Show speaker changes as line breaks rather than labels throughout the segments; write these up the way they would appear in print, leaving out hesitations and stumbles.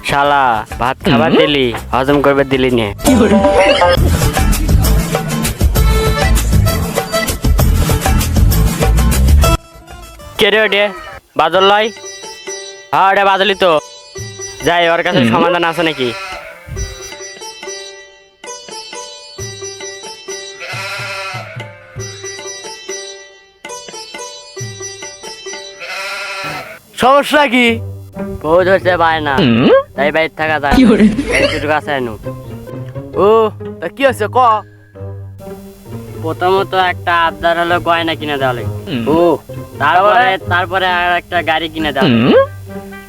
শালা ভাত খাবার দিলি হজম করবে দিলি নে কে রে ওটে বাদল লয় হ্যাঁ ওটা বাদলি তো যাই ওর কাছে সমাধান আছে নাকি
সমস্যা কি?
বউ ধরতে পারে না তাই বাইরে থাকা যায় এইটুকু আছে নু
ও তা কি হচ্ছে ক?
প্রথমত একটা আবদার হলো গয়না কিনে দেওয়া লাগবে
ও
তারপরে আর একটা গাড়ি কিনে দেওয়া লাগবে।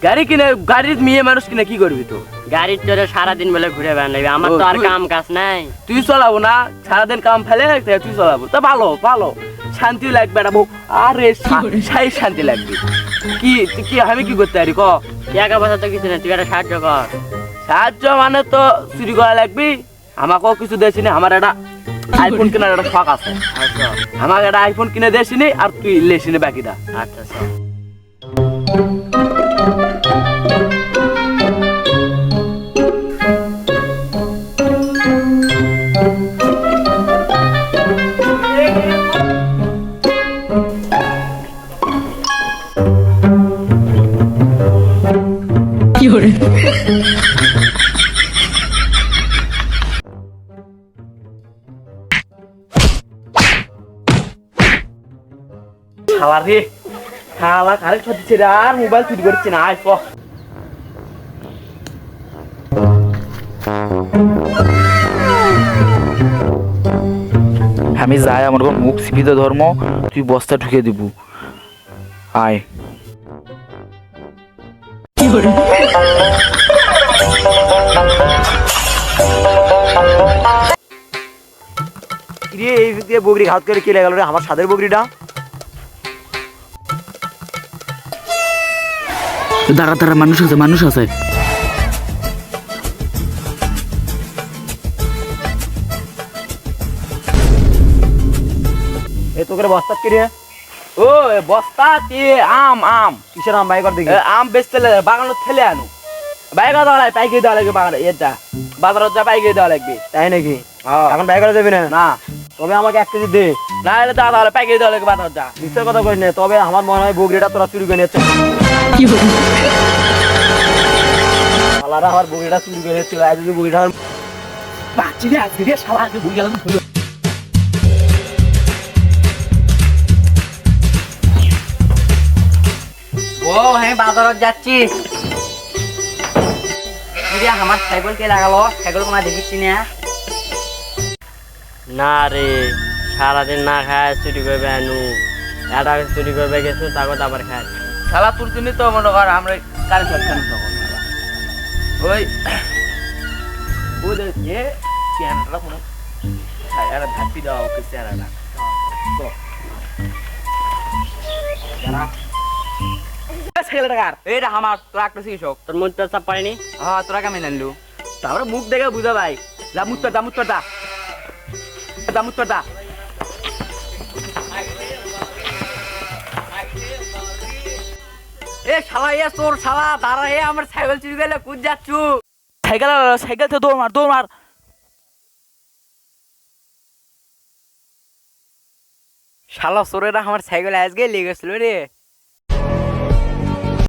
গাড়ি কিনে, গাড়ির মেয়ে মানুষ কিনে কি করবি তো?
গাড়ির চড়ে সারাদিন বলে ঘুরে বেড়ান লাগবে আমার তো আর কাম কাজ নাই
তুই চলাবো না সারাদিন কাম ফেলে তুই চলাবো তা ভালো ভালো শান্তি লাগবে একটা বউ আরে সাই শান্তি লাগবে কি কি আমি কি করতে পারি ক?
টাকা পয়সা তো কিছু নেই তুই একটা সাহায্য কর
সাহায্য মানে তো চুরি করা লাগবে আমাকেও কিছু দেছি না আমার একটা আইফোন কেনার একটা শখ আছে
আচ্ছা
আমাকে একটা আইফোন কিনে দেছি নি আর তুই লেসি নি বাকিটা
আচ্ছা স্যার
খালা রে খালা খালি ছড়িয়েছে রে আর মোবাইল চুরি করছে না আয় ক
আমি যাই আমার মুখ সিপিত ধর্ম তুই বস্তা ঢুকে দিব আয়
রে এই দিয়ে বগরি ঘাত করে কেলে গেল রে আমার সাদের বগরিটা
দাঁড়া দাঁড়া মানুষ আছে মানুষ আছে
এ তোকে বস্তা কি রে ও বস্তা তে আম আম কিসের আম বাই কর দেখি আম বেচতে বাগানত ঠেলে আনো বাই করা দেওয়া পাইকে দেওয়া লাগবে বাগান এটা বাজারত যা পাইকে দেওয়া লাগবে তাই নাকি এখন বাই করা যাবে না না তবে আমাকে 1 কেজি দে না এলে দাদা তাহলে পাইকে দেওয়া লাগবে বাজারত যা নিশ্চয় কথা কইস না তবে আমার মনে হয় বগরিটা তোরা চুরি করে নিচ্ছে কি বল শালারা আমার বগরিটা চুরি করে নিচ্ছে আজ যদি বগরিটা বাচ্চি রে আজকে রে শালা আজকে বগরি গেলাম
ও হ্যাঁ বাজারত যাচ্ছি আমার সাইকেল কে লাগালো সাইকেল কোনো দেখিচ্ছি না না রে সারাদিন না খায় চুরি করবে আনু এটা চুরি করবে গেছো তাকে আবার খায়
শালা তোর জন্য তো মনে কর আমরা কারেন্ট ফাটকানো তখন ওই ওদের যে চেহারাটা কোনো এরা ধাপি দেওয়া ওকে চেহারাটা এটা আমার তোরা একটা শিক্ষক
তোর মুখ তো চাপ পারিনি
হ্যাঁ তোরা কেমন আনলু তারপরে মুখ দেখে বুঝা ভাই জামুত্তর জামুত্তরটা জামুত্তরটা এ শালা এ তোর শালা দাঁড়া এ আমার সাইকেল চুরি গেলে কুদ যাচ্ছু সাইকেল সাইকেল তো দৌড় মার দৌড় মার শালা চোরেরা আমার সাইকেল আজকে লেগেছিল রে